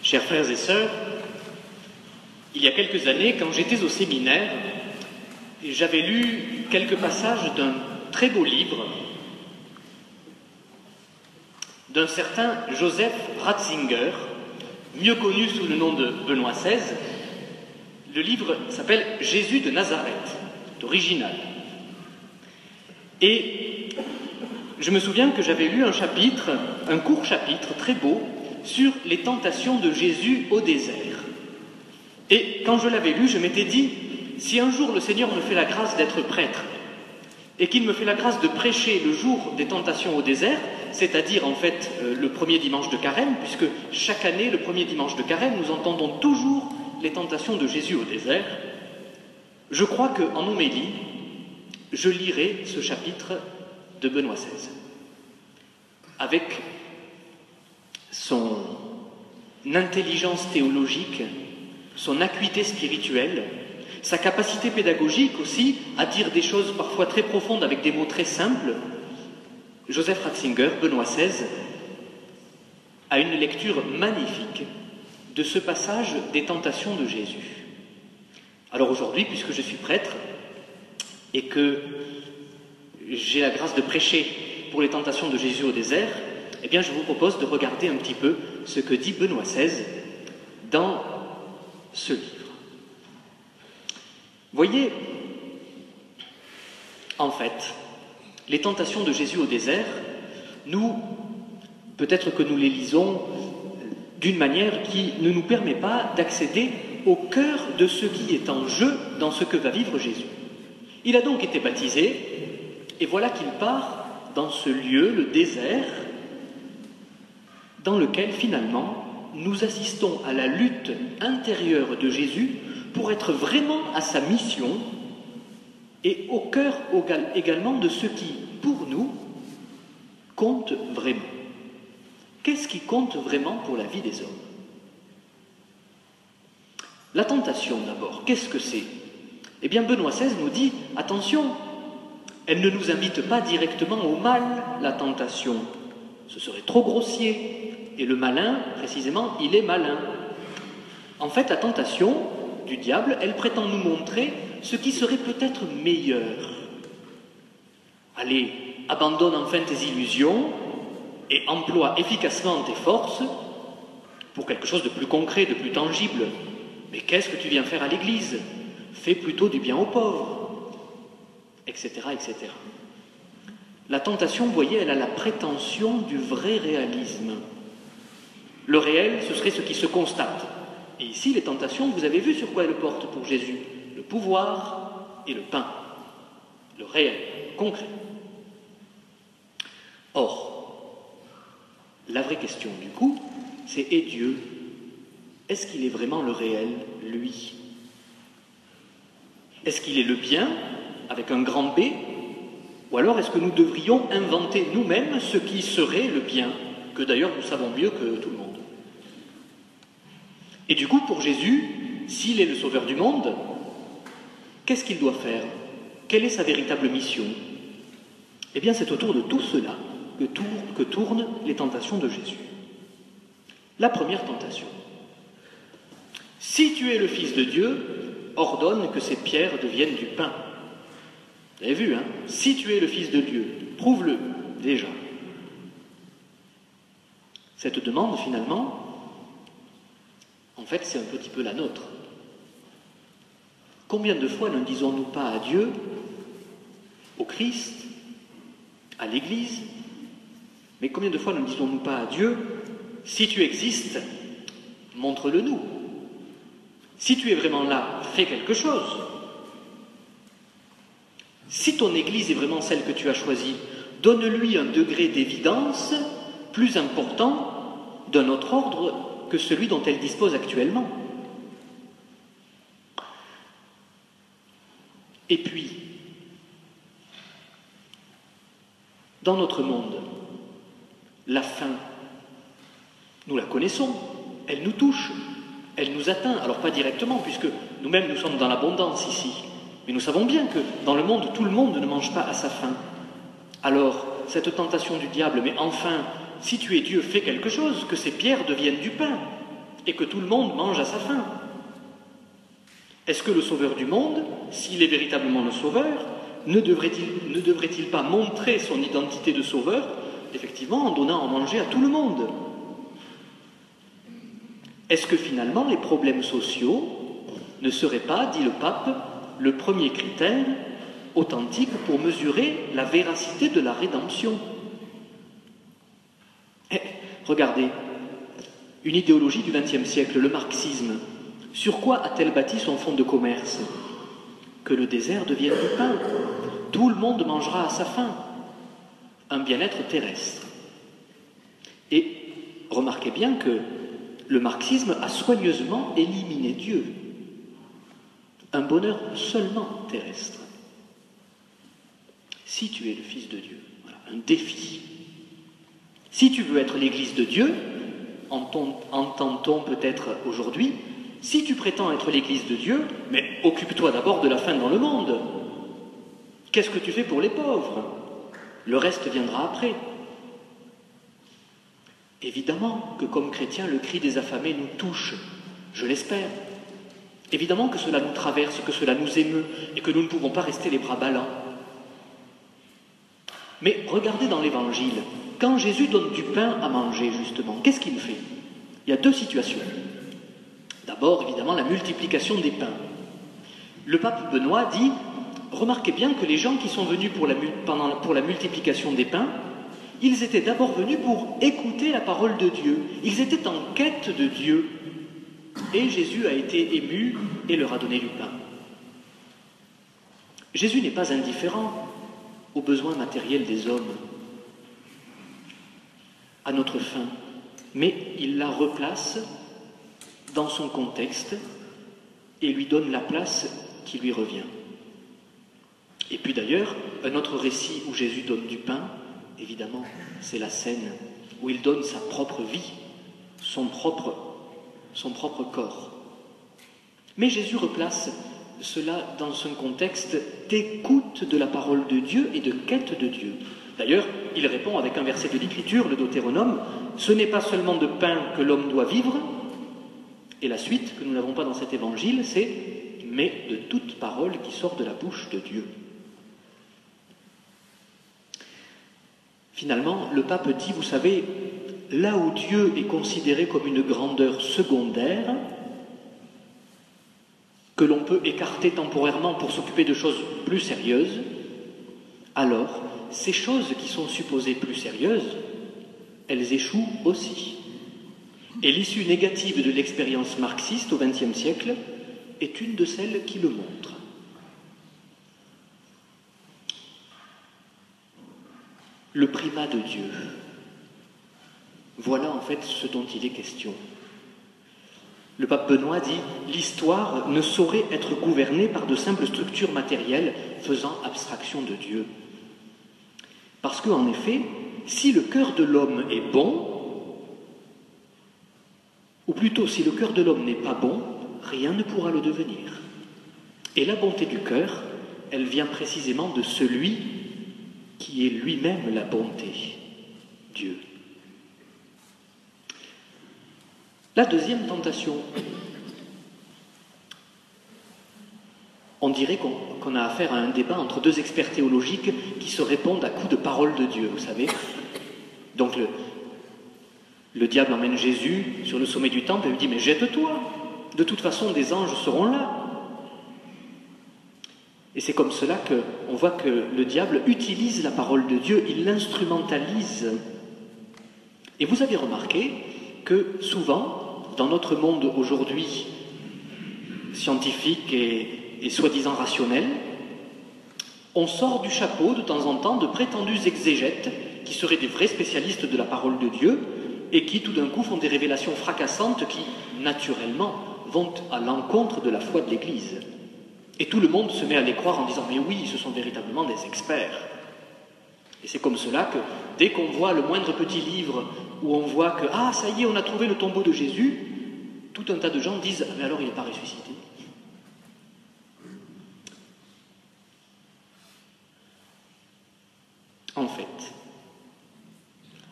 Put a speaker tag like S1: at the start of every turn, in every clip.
S1: Chers frères et sœurs, il y a quelques années, quand j'étais au séminaire, j'avais lu quelques passages d'un très beau livre d'un certain Joseph Ratzinger, mieux connu sous le nom de Benoît XVI. Le livre s'appelle « Jésus de Nazareth », c'est original. Et je me souviens que j'avais lu un court chapitre très beau, sur les tentations de Jésus au désert. Et quand je l'avais lu, je m'étais dit, si un jour le Seigneur me fait la grâce d'être prêtre, et qu'il me fait la grâce de prêcher le jour des tentations au désert, c'est-à-dire en fait le premier dimanche de Carême, puisque chaque année, le premier dimanche de Carême, nous entendons toujours les tentations de Jésus au désert, je crois qu'en homélie, je lirai ce chapitre de Benoît XVI, avec son intelligence théologique, son acuité spirituelle, sa capacité pédagogique aussi à dire des choses parfois très profondes avec des mots très simples. Joseph Ratzinger, Benoît XVI, a une lecture magnifique de ce passage des tentations de Jésus. Alors aujourd'hui, puisque je suis prêtre et que j'ai la grâce de prêcher pour les tentations de Jésus au désert, eh bien je vous propose de regarder un petit peu ce que dit Benoît XVI dans ce livre. Voyez, en fait, les tentations de Jésus au désert, peut-être que nous les lisons d'une manière qui ne nous permet pas d'accéder au cœur de ce qui est en jeu dans ce que va vivre Jésus. Il a donc été baptisé, et voilà qu'il part dans ce lieu, le désert, dans lequel finalement nous assistons à la lutte intérieure de Jésus pour être vraiment à sa mission et au cœur également de ce qui, pour nous, compte vraiment. Qu'est-ce qui compte vraiment pour la vie des hommes? La tentation d'abord, qu'est-ce que c'est? Eh bien Benoît XVI nous dit, attention, elle ne nous invite pas directement au mal, la tentation. Ce serait trop grossier. Et le malin, précisément, il est malin. En fait, la tentation du diable, elle prétend nous montrer ce qui serait peut-être meilleur. Allez, abandonne enfin tes illusions et emploie efficacement tes forces pour quelque chose de plus concret, de plus tangible. Mais qu'est-ce que tu viens faire à l'Église? Fais plutôt du bien aux pauvres, etc., etc. La tentation, vous voyez, elle a la prétention du vrai réalisme. Le réel, ce serait ce qui se constate. Et ici, les tentations, vous avez vu sur quoi elles portent pour Jésus? Le pouvoir et le pain. Le réel, le concret. Or, la vraie question, du coup, c'est « Et Dieu, est-ce qu'il est vraiment le réel, lui? Est-ce qu'il est le bien, avec un grand B? Ou alors est-ce que nous devrions inventer nous-mêmes ce qui serait le bien, que d'ailleurs nous savons mieux que tout le monde? Et du coup, pour Jésus, s'il est le sauveur du monde, qu'est-ce qu'il doit faire? Quelle est sa véritable mission? Eh bien, c'est autour de tout cela que tournent les tentations de Jésus. La première tentation. Si tu es le Fils de Dieu, ordonne que ces pierres deviennent du pain. Vous avez vu, hein? Si tu es le Fils de Dieu, prouve-le déjà. Cette demande, finalement, en fait, c'est un petit peu la nôtre. Combien de fois ne disons-nous pas à Dieu, au Christ, à l'Église, mais combien de fois ne disons-nous pas à Dieu, si tu existes, montre-le nous. Si tu es vraiment là, fais quelque chose. Si ton Église est vraiment celle que tu as choisie, donne-lui un degré d'évidence plus important d'un autre ordre que celui dont elle dispose actuellement. Et puis, dans notre monde, la faim, nous la connaissons, elle nous touche, elle nous atteint, alors pas directement, puisque nous-mêmes nous sommes dans l'abondance ici, mais nous savons bien que dans le monde, tout le monde ne mange pas à sa faim. Alors, cette tentation du diable, mais enfin, si tu es Dieu, fais quelque chose, que ces pierres deviennent du pain. et que tout le monde mange à sa faim. Est-ce que le Sauveur du monde, s'il est véritablement le Sauveur, ne devrait-il pas montrer son identité de Sauveur, effectivement, en donnant à manger à tout le monde? Est-ce que finalement les problèmes sociaux ne seraient pas, dit le pape, le premier critère authentique pour mesurer la véracité de la rédemption? Regardez, une idéologie du XXe siècle, le marxisme, sur quoi a-t-elle bâti son fonds de commerce? Que le désert devienne du pain. Tout le monde mangera à sa faim. Un bien-être terrestre. Et remarquez bien que le marxisme a soigneusement éliminé Dieu. Un bonheur seulement terrestre. Si tu es le Fils de Dieu, voilà, un défi. Si tu veux être l'Église de Dieu, entend-on peut-être aujourd'hui, si tu prétends être l'Église de Dieu, mais occupe-toi d'abord de la faim dans le monde. Qu'est-ce que tu fais pour les pauvres? Le reste viendra après. Évidemment que comme chrétiens, le cri des affamés nous touche, je l'espère. Évidemment que cela nous traverse, que cela nous émeut, et que nous ne pouvons pas rester les bras ballants. Mais regardez dans l'Évangile, quand Jésus donne du pain à manger, justement, qu'est-ce qu'il fait? Il y a deux situations. D'abord, évidemment, la multiplication des pains. Le pape Benoît dit, remarquez bien que les gens qui sont venus pour la multiplication des pains, ils étaient d'abord venus pour écouter la parole de Dieu. Ils étaient en quête de Dieu. Et Jésus a été ému et leur a donné du pain. Jésus n'est pas indifférent aux besoins matériels des hommes, à notre faim, mais il la replace dans son contexte et lui donne la place qui lui revient. Et puis d'ailleurs, un autre récit où Jésus donne du pain, évidemment, c'est la scène où il donne sa propre vie, son propre corps. Mais Jésus replace cela dans un contexte d'écoute de la parole de Dieu et de quête de Dieu. D'ailleurs, il répond avec un verset de l'Écriture, le Deutéronome, « Ce n'est pas seulement de pain que l'homme doit vivre », et la suite, que nous n'avons pas dans cet évangile, c'est « mais de toute parole qui sort de la bouche de Dieu ». Finalement, le pape dit, vous savez, là où Dieu est considéré comme une grandeur secondaire, que l'on peut écarter temporairement pour s'occuper de choses plus sérieuses, alors ces choses qui sont supposées plus sérieuses, elles échouent aussi. Et l'issue négative de l'expérience marxiste au XXe siècle est une de celles qui le montrent. Le primat de Dieu. Voilà en fait ce dont il est question. Le pape Benoît dit « L'histoire ne saurait être gouvernée par de simples structures matérielles faisant abstraction de Dieu. » Parce qu'en effet, si le cœur de l'homme est bon, ou plutôt si le cœur de l'homme n'est pas bon, rien ne pourra le devenir. Et la bonté du cœur, elle vient précisément de celui qui est lui-même la bonté, Dieu. La deuxième tentation, on dirait qu'on a affaire à un débat entre deux experts théologiques qui se répondent à coups de parole de Dieu, vous savez. Donc le diable emmène Jésus sur le sommet du temple et lui dit « Mais jette-toi, de toute façon des anges seront là ». Et c'est comme cela qu'on voit que le diable utilise la parole de Dieu, il l'instrumentalise. Et vous avez remarqué que souvent, dans notre monde aujourd'hui scientifique et soi-disant rationnel, on sort du chapeau de temps en temps de prétendus exégètes qui seraient des vrais spécialistes de la parole de Dieu et qui tout d'un coup font des révélations fracassantes qui, naturellement, vont à l'encontre de la foi de l'Église. Et tout le monde se met à les croire en disant « Mais oui, ce sont véritablement des experts ». Et c'est comme cela que, dès qu'on voit le moindre petit livre où on voit que « Ah, ça y est, on a trouvé le tombeau de Jésus », tout un tas de gens disent « Mais alors, il n'est pas ressuscité ».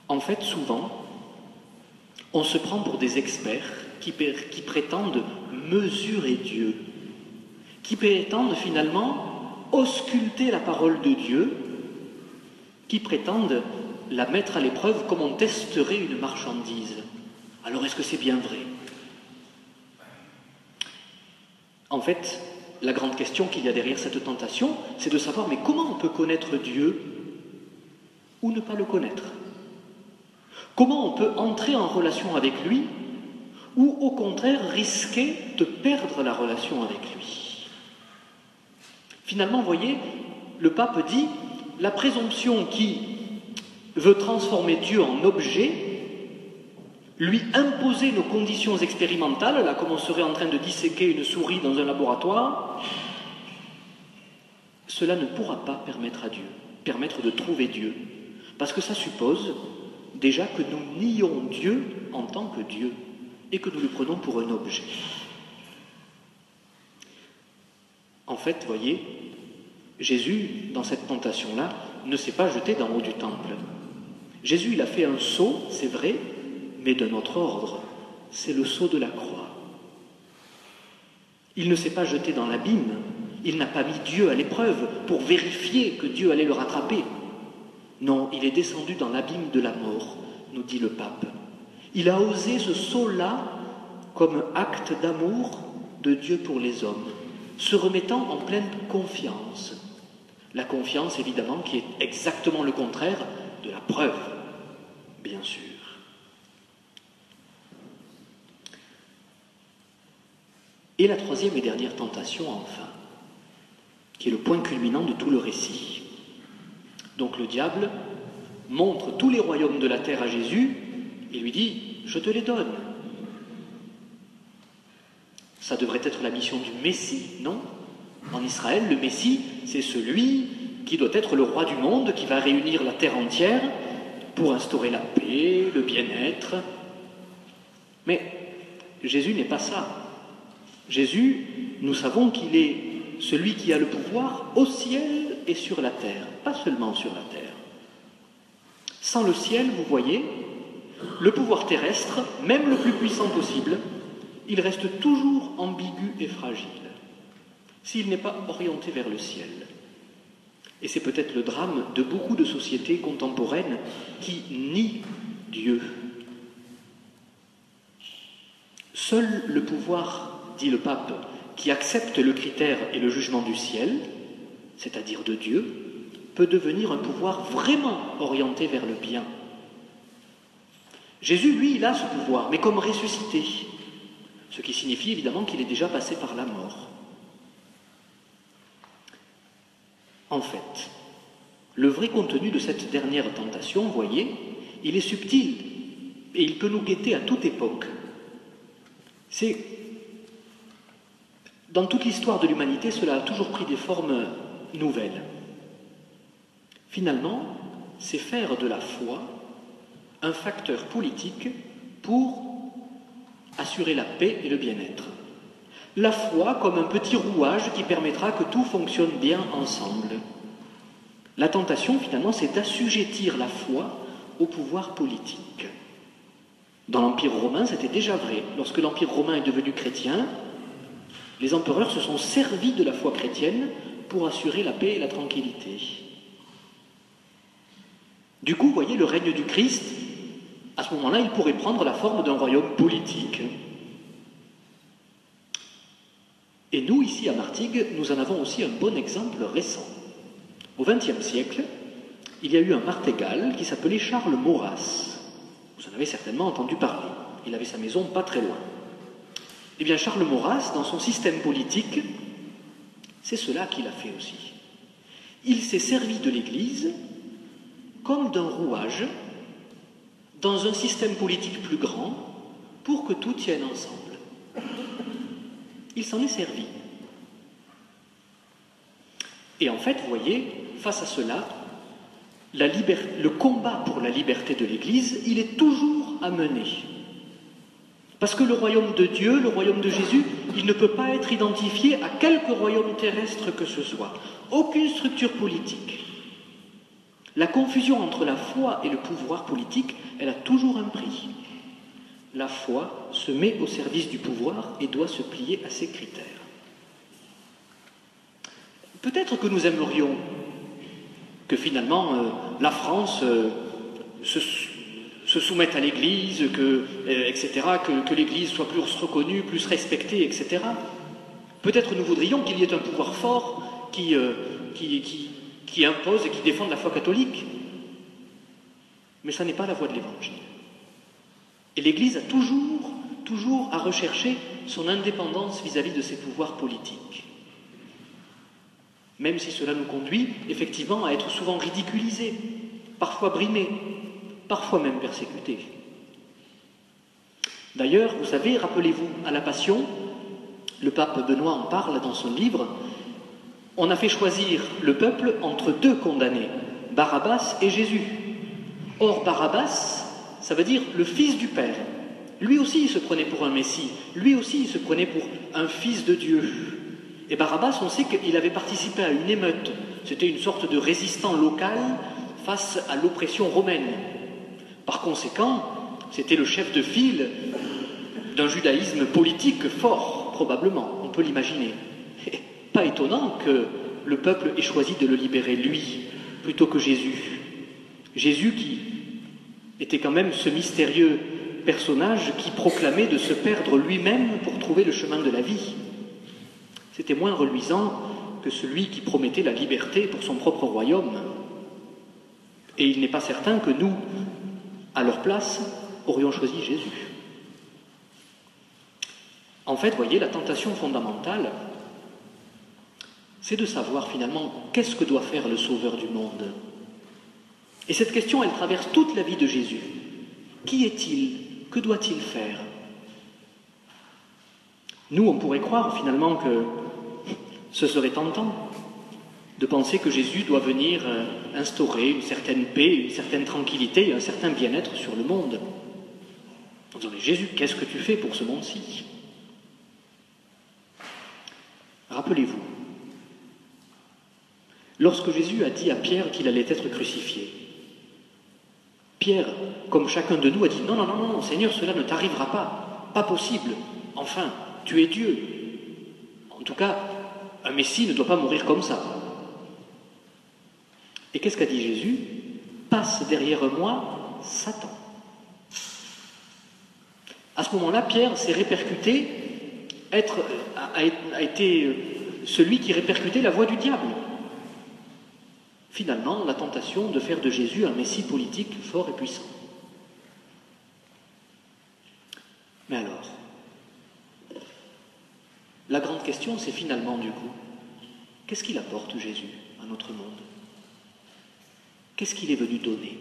S1: En fait, souvent, on se prend pour des experts qui prétendent mesurer Dieu, qui prétendent finalement ausculter la parole de Dieu, qui prétendent la mettre à l'épreuve comme on testerait une marchandise. Alors est-ce que c'est bien vrai? En fait, la grande question qu'il y a derrière cette tentation, c'est de savoir mais comment on peut connaître Dieu ou ne pas le connaître? Comment on peut entrer en relation avec lui ou au contraire risquer de perdre la relation avec lui? Finalement, vous voyez, le pape dit la présomption qui veut transformer Dieu en objet, lui imposer nos conditions expérimentales, là comme on serait en train de disséquer une souris dans un laboratoire, cela ne pourra pas permettre de trouver Dieu, parce que ça suppose déjà que nous nions Dieu en tant que Dieu et que nous le prenons pour un objet. En fait, vous voyez, Jésus, dans cette tentation-là, ne s'est pas jeté d'en haut du temple. Jésus, il a fait un saut, c'est vrai, mais d'un autre ordre, c'est le saut de la croix. Il ne s'est pas jeté dans l'abîme, il n'a pas mis Dieu à l'épreuve pour vérifier que Dieu allait le rattraper. Non, il est descendu dans l'abîme de la mort, nous dit le pape. Il a osé ce saut-là comme acte d'amour de Dieu pour les hommes, se remettant en pleine confiance. La confiance, évidemment, qui est exactement le contraire de la preuve, bien sûr. Et la troisième et dernière tentation, enfin, qui est le point culminant de tout le récit. Donc le diable montre tous les royaumes de la terre à Jésus et lui dit « Je te les donne ». Ça devrait être la mission du Messie, non? En Israël, le Messie, c'est celui qui doit être le roi du monde, qui va réunir la terre entière pour instaurer la paix, le bien-être. Mais Jésus n'est pas ça. Jésus, nous savons qu'il est celui qui a le pouvoir au ciel et sur la terre, pas seulement sur la terre. Sans le ciel, vous voyez, le pouvoir terrestre, même le plus puissant possible, il reste toujours ambigu et fragile, s'il n'est pas orienté vers le ciel. Et c'est peut-être le drame de beaucoup de sociétés contemporaines qui nient Dieu. Seul le pouvoir, dit le pape, qui accepte le critère et le jugement du ciel, c'est-à-dire de Dieu, peut devenir un pouvoir vraiment orienté vers le bien. Jésus, lui, il a ce pouvoir, mais comme ressuscité, ce qui signifie évidemment qu'il est déjà passé par la mort. En fait, le vrai contenu de cette dernière tentation, vous voyez, il est subtil et il peut nous guetter à toute époque. C'est, dans toute l'histoire de l'humanité, cela a toujours pris des formes nouvelles. Finalement, c'est faire de la foi un facteur politique pour assurer la paix et le bien-être. La foi comme un petit rouage qui permettra que tout fonctionne bien ensemble. La tentation, finalement, c'est d'assujettir la foi au pouvoir politique. Dans l'Empire romain, c'était déjà vrai. Lorsque l'Empire romain est devenu chrétien, les empereurs se sont servis de la foi chrétienne pour assurer la paix et la tranquillité. Du coup, vous voyez, le règne du Christ, à ce moment-là, il pourrait prendre la forme d'un royaume politique. Et nous, ici à Martigues, nous en avons aussi un bon exemple récent. Au XXe siècle, il y a eu un martégal qui s'appelait Charles Maurras. Vous en avez certainement entendu parler. Il avait sa maison pas très loin. Eh bien, Charles Maurras, dans son système politique, c'est cela qu'il a fait aussi. Il s'est servi de l'Église comme d'un rouage dans un système politique plus grand pour que tout tienne ensemble. Il s'en est servi. Et en fait, vous voyez, face à cela, le combat pour la liberté de l'Église, il est toujours à mener. Parce que le royaume de Dieu, le royaume de Jésus, il ne peut pas être identifié à quelque royaume terrestre que ce soit. Aucune structure politique. La confusion entre la foi et le pouvoir politique, elle a toujours un prix. la foi se met au service du pouvoir et doit se plier à ses critères. Peut-être que nous aimerions que finalement la France se soumette à l'Église, etc., que l'Église soit plus reconnue, plus respectée, etc. Peut-être nous voudrions qu'il y ait un pouvoir fort qui impose et qui défende la foi catholique. Mais ça n'est pas la voie de l'Évangile. Et l'Église a toujours à rechercher son indépendance vis-à-vis de ses pouvoirs politiques. Même si cela nous conduit effectivement à être souvent ridiculisés, parfois brimés, parfois même persécutés. D'ailleurs, vous savez, rappelez-vous, à la Passion, le pape Benoît en parle dans son livre, on a fait choisir le peuple entre deux condamnés, Barabbas et Jésus. Or, Barabbas, ça veut dire le fils du Père. Lui aussi, il se prenait pour un Messie. Lui aussi, il se prenait pour un fils de Dieu. Et Barabbas, on sait qu'il avait participé à une émeute. C'était une sorte de résistant local face à l'oppression romaine. Par conséquent, c'était le chef de file d'un judaïsme politique fort, probablement, on peut l'imaginer. Pas étonnant que le peuple ait choisi de le libérer, lui, plutôt que Jésus. Jésus qui était quand même ce mystérieux personnage qui proclamait de se perdre lui-même pour trouver le chemin de la vie. C'était moins reluisant que celui qui promettait la liberté pour son propre royaume. Et il n'est pas certain que nous, à leur place, aurions choisi Jésus. En fait, voyez, la tentation fondamentale, c'est de savoir finalement qu'est-ce que doit faire le Sauveur du monde. Et cette question, elle traverse toute la vie de Jésus. Qui est-il? Que doit-il faire? Nous, on pourrait croire finalement que ce serait tentant de penser que Jésus doit venir instaurer une certaine paix, une certaine tranquillité, un certain bien-être sur le monde. On se dit, mais Jésus, qu'est-ce que tu fais pour ce monde-ci? Rappelez-vous, lorsque Jésus a dit à Pierre qu'il allait être crucifié, Pierre, comme chacun de nous, a dit « Non, non, non, non, Seigneur, cela ne t'arrivera pas, pas possible, enfin, tu es Dieu. En tout cas, un Messie ne doit pas mourir comme ça. » Et qu'est-ce qu'a dit Jésus? « Passe derrière moi, Satan. » À ce moment-là, Pierre s'est répercuté, a été celui qui répercutait la voix du diable. Finalement, la tentation de faire de Jésus un Messie politique fort et puissant. Mais alors, la grande question, c'est finalement du coup, qu'est-ce qu'il apporte Jésus à notre monde? Qu'est-ce qu'il est venu donner?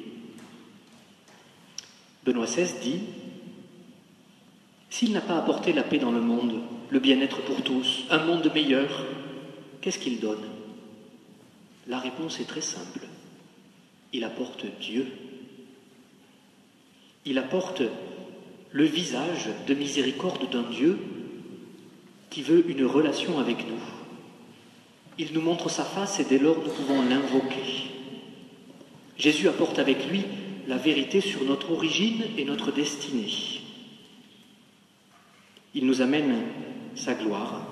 S1: Benoît XVI dit, s'il n'a pas apporté la paix dans le monde, le bien-être pour tous, un monde meilleur, qu'est-ce qu'il donne? La réponse est très simple. Il apporte Dieu. Il apporte le visage de miséricorde d'un Dieu qui veut une relation avec nous. Il nous montre sa face et dès lors nous pouvons l'invoquer. Jésus apporte avec lui la vérité sur notre origine et notre destinée. Il nous amène sa gloire,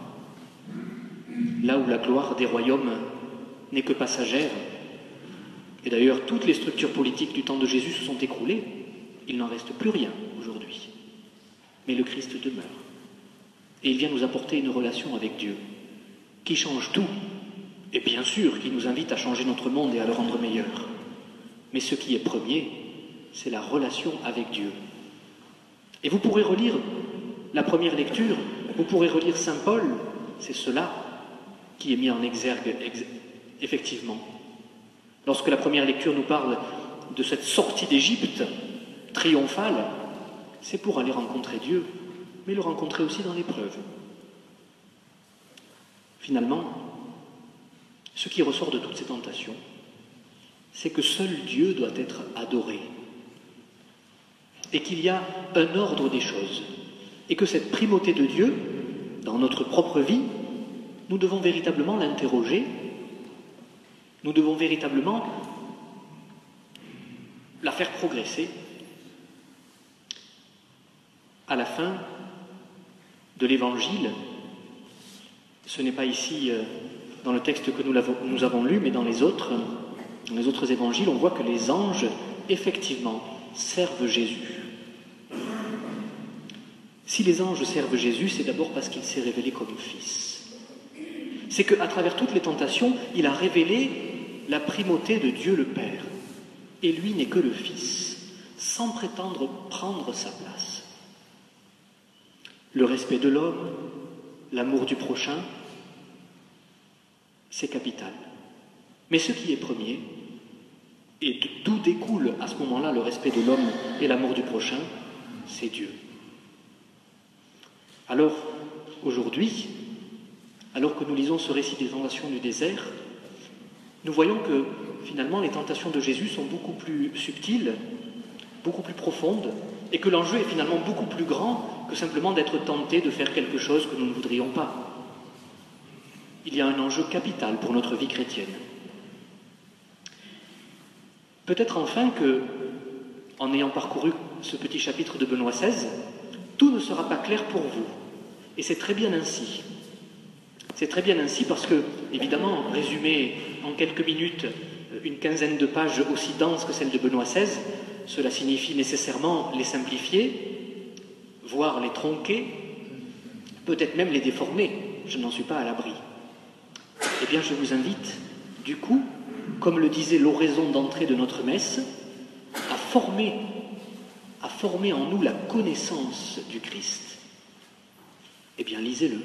S1: là où la gloire des royaumes n'est que passagère. Et d'ailleurs, toutes les structures politiques du temps de Jésus se sont écroulées. Il n'en reste plus rien aujourd'hui. Mais le Christ demeure. Et il vient nous apporter une relation avec Dieu qui change tout. Et bien sûr, qui nous invite à changer notre monde et à le rendre meilleur. Mais ce qui est premier, c'est la relation avec Dieu. Et vous pourrez relire la première lecture, vous pourrez relire Saint Paul, c'est cela qui est mis en exergue effectivement. Lorsque la première lecture nous parle de cette sortie d'Égypte triomphale, c'est pour aller rencontrer Dieu, mais le rencontrer aussi dans l'épreuve. Finalement, ce qui ressort de toutes ces tentations, c'est que seul Dieu doit être adoré et qu'il y a un ordre des choses et que cette primauté de Dieu, dans notre propre vie, nous devons véritablement l'interroger, nous devons véritablement la faire progresser. à la fin de l'Évangile, ce n'est pas ici dans le texte que nous avons lu, mais dans les autres évangiles, on voit que les anges, effectivement, servent Jésus. Si les anges servent Jésus, c'est d'abord parce qu'il s'est révélé comme Fils. C'est qu'à travers toutes les tentations, il a révélé la primauté de Dieu le Père. Et lui n'est que le Fils, sans prétendre prendre sa place. Le respect de l'homme, l'amour du prochain, c'est capital. Mais ce qui est premier, et d'où découle à ce moment-là le respect de l'homme et l'amour du prochain, c'est Dieu. Alors, aujourd'hui, alors que nous lisons ce récit des tentations du désert, nous voyons que finalement les tentations de Jésus sont beaucoup plus subtiles, beaucoup plus profondes, et que l'enjeu est finalement beaucoup plus grand que simplement d'être tenté de faire quelque chose que nous ne voudrions pas. Il y a un enjeu capital pour notre vie chrétienne. Peut-être enfin que, en ayant parcouru ce petit chapitre de Benoît XVI, tout ne sera pas clair pour vous. Et c'est très bien ainsi. C'est très bien ainsi parce que, évidemment, résumer en quelques minutes une quinzaine de pages aussi denses que celle de Benoît XVI, cela signifie nécessairement les simplifier, voire les tronquer, peut-être même les déformer. Je n'en suis pas à l'abri. Eh bien, je vous invite, du coup, comme le disait l'oraison d'entrée de notre messe, à former en nous la connaissance du Christ. Eh bien, lisez-le.